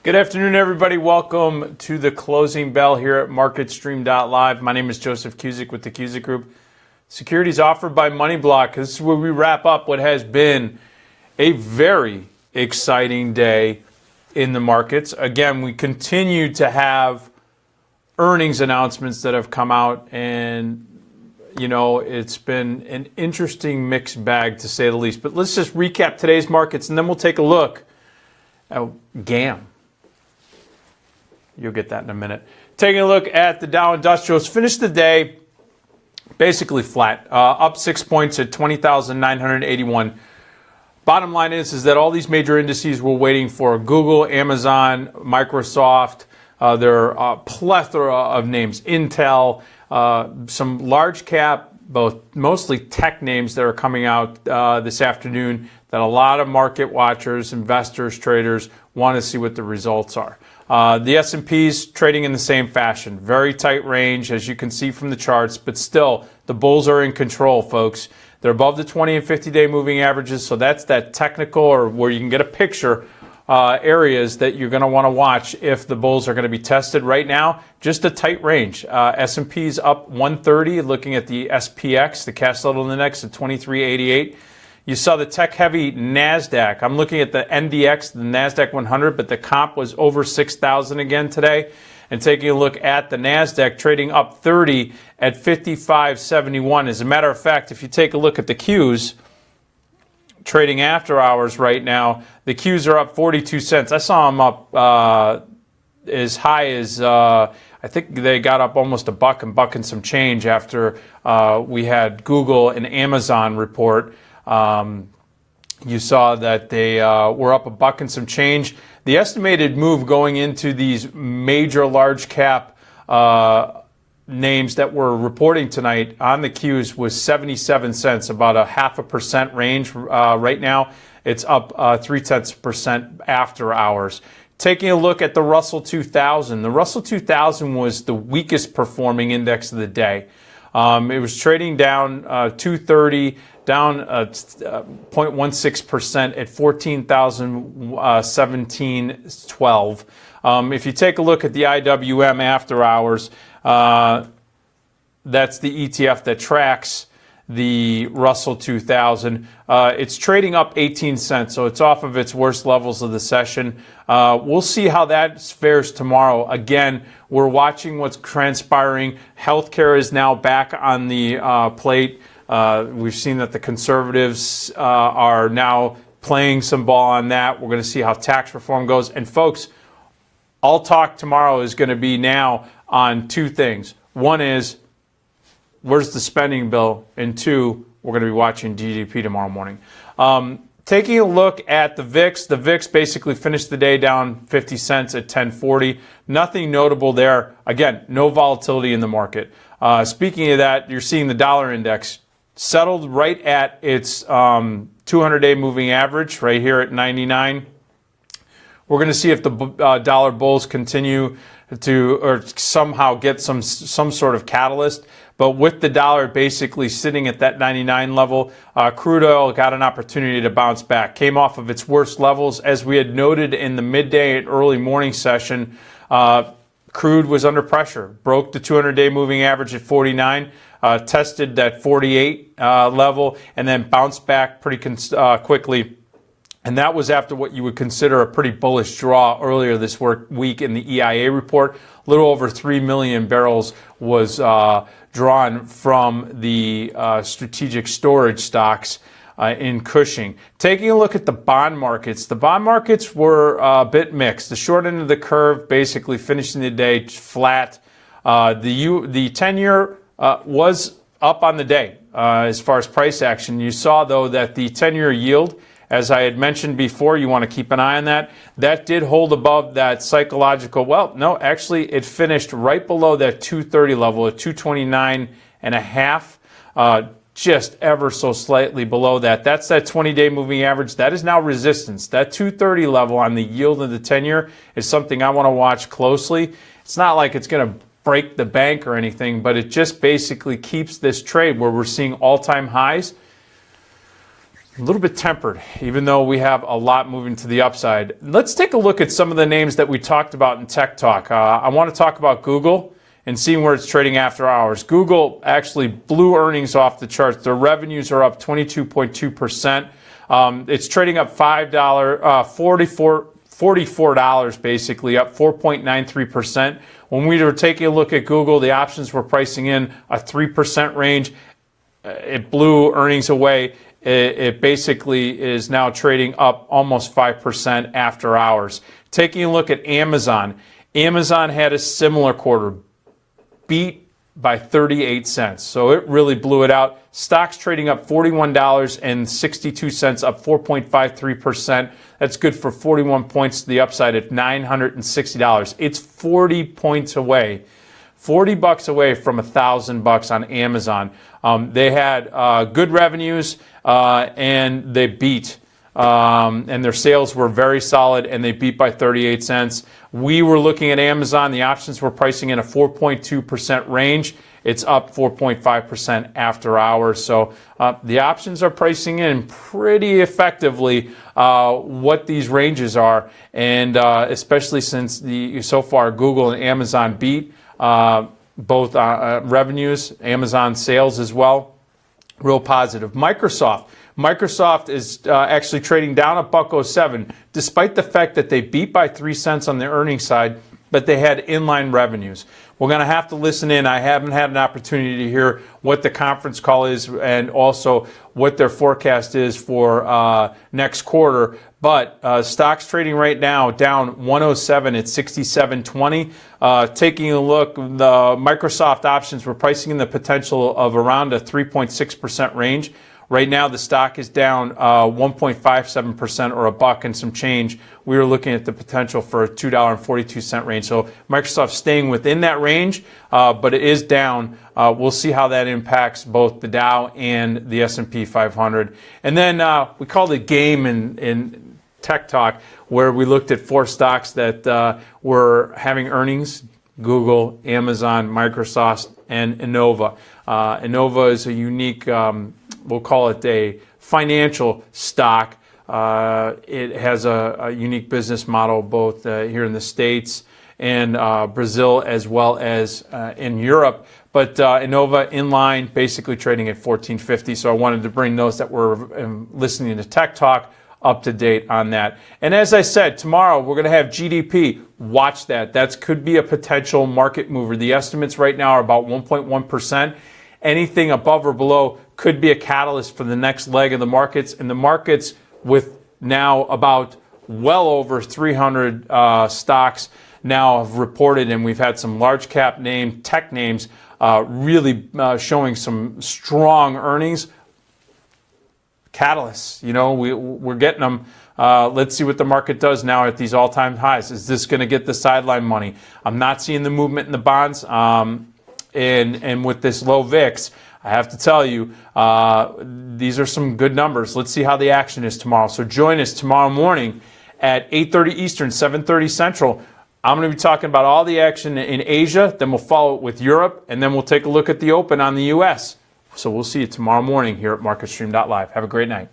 Good afternoon, everybody. Welcome to the closing bell here at MarketStream.live. My name is Joseph Cusick with the Cusick Group. Securities offered by MoneyBlock. This is where we wrap up what has been a very exciting day in the markets. Again, we continue to have earnings announcements that have come out, and it's been an interesting mixed bag to say the least. But let's just recap today's markets, and then we'll take a look at GAM. You'll get that in a minute. Taking a look at the Dow Industrials, finished the day basically flat, up 6 points at 20,981. Bottom line is that all these major indices we're waiting for: Google, Amazon, Microsoft. There are a plethora of names, Intel, some large cap, mostly tech names that are coming out this afternoon that a lot of market watchers, investors, traders want to see what the results are. The S&P's trading in the same fashion. Very tight range, as you can see from the charts, but still, the bulls are in control, folks. They're above the 20 and 50-day moving averages, so that's that technical, or where you can get a picture, areas that you're going to want to watch if the bulls are going to be tested. Right now, just a tight range. S&P's up 130, looking at the SPX, the cash settled index, at 2388. You saw the tech-heavy NASDAQ. I'm looking at the NDX, the NASDAQ 100, but the comp was over 6,000 again today. And taking a look at the NASDAQ, trading up 30 at 55.71. As a matter of fact, if you take a look at the Qs, trading after hours right now, the Qs are up 42 cents. I saw them up as high as, I think they got up almost $1 and some change after we had Google and Amazon report. You saw that they were up $1 and some change. The estimated move going into these major large cap names that we're reporting tonight on the Qs was 77 cents, about a 0.5% range. Right now, it's up 0.3% after hours. Taking a look at the Russell 2000. The Russell 2000 was the weakest performing index of the day. It was trading down 230, down 0.16% at 14,017.12. If you take a look at the IWM after hours, that's the ETF that tracks the Russell 2000. It's trading up 18 cents, so it's off of its worst levels of the session. We'll see how that fares tomorrow. Again, we're watching what's transpiring. Healthcare is now back on the plate. We've seen that the conservatives are now playing some ball on that. We're going to see how tax reform goes. And folks, all talk tomorrow is going to be now on two things. One is, where's the spending bill? And two, we're going to be watching GDP tomorrow morning. Taking a look at the VIX basically finished the day down 50 cents at 1040. Nothing notable there. Again, no volatility in the market. Speaking of that, you're seeing the dollar index settled right at its 200-day moving average right here at 99. We're going to see if the dollar bulls continue to, or somehow get some sort of catalyst. But with the dollar basically sitting at that 99 level, crude oil got an opportunity to bounce back. Came off of its worst levels. As we had noted in the midday and early morning session, crude was under pressure. Broke the 200-day moving average at 49, tested that 48 level, and then bounced back pretty quickly. And that was after what you would consider a pretty bullish draw earlier this week in the EIA report. A little over 3 million barrels was drawn from the strategic storage stocks in Cushing. Taking a look at the bond markets were a bit mixed. The short end of the curve basically finishing the day flat. The 10-year was up on the day as far as price action. You saw, though, that the 10-year yield, as I had mentioned before, you want to keep an eye on that. That did hold above that psychological. Well, no, actually, it finished right below that 230 level at 229.5. Just ever so slightly below that. That's that 20-day moving average. That is now resistance. That 230 level on the yield of the 10-year is something I want to watch closely. It's not like it's going to break the bank or anything, but it just basically keeps this trade where we're seeing all-time highs a little bit tempered, even though we have a lot moving to the upside. Let's take a look at some of the names that we talked about in Tech Talk. I want to talk about Google and seeing where it's trading after hours. Google actually blew earnings off the charts. Their revenues are up 22.2%. It's trading up $44 basically, up 4.93%. When we were taking a look at Google, the options were pricing in a 3% range. It blew earnings away. It basically is now trading up almost 5% after hours. Taking a look at Amazon. Amazon had a similar quarter, beat by 38 cents. So it really blew it out. Stocks trading up $41.62, up 4.53%. That's good for 41 points to the upside at $960. It's 40 points away. $40 away from $1,000 on Amazon. They had good revenues and they beat. And their sales were very solid and they beat by 38 cents. We were looking at Amazon. The options were pricing in a 4.2% range. It's up 4.5% after hours. So the options are pricing in pretty effectively what these ranges are. And especially since so far Google and Amazon beat both revenues, Amazon sales as well. Real positive. Microsoft is actually trading down at $1.07, despite the fact that they beat by 3 cents on the earnings side, but they had inline revenues. We're going to have to listen in. I haven't had an opportunity to hear what the conference call is and also what their forecast is for next quarter. But stocks trading right now down 107 at 67.20. Taking a look, the Microsoft options were pricing in the potential of around a 3.6% range. Right now, the stock is down 1.57% or $1 and some change. We were looking at the potential for a $2.42 range. So Microsoft's staying within that range, but it is down. We'll see how that impacts both the Dow and the S&P 500. And then we called it game in Tech Talk, where we looked at 4 stocks that were having earnings: Google, Amazon, Microsoft, and ANOVA. ANOVA is a unique, we'll call it a financial stock. It has a unique business model both here in the States and Brazil as well as in Europe. But ANOVA in line, basically trading at $14.50. So I wanted to bring those that were listening to Tech Talk up to date on that. And as I said, tomorrow we're going to have GDP. Watch that. That could be a potential market mover. The estimates right now are about 1.1%. Anything above or below could be a catalyst for the next leg of the markets. And the markets, with now about well over 300 stocks now have reported, and we've had some large cap name tech names really showing some strong earnings. Catalysts, we're getting them. Let's see what the market does now at these all-time highs. Is this going to get the sideline money? I'm not seeing the movement in the bonds. And with this low VIX, I have to tell you, these are some good numbers. Let's see how the action is tomorrow. So join us tomorrow morning at 8:30 Eastern, 7:30 Central. I'm going to be talking about all the action in Asia. Then we'll follow it with Europe, and then we'll take a look at the open on the U.S. So we'll see you tomorrow morning here at MarketStream.live. Have a great night.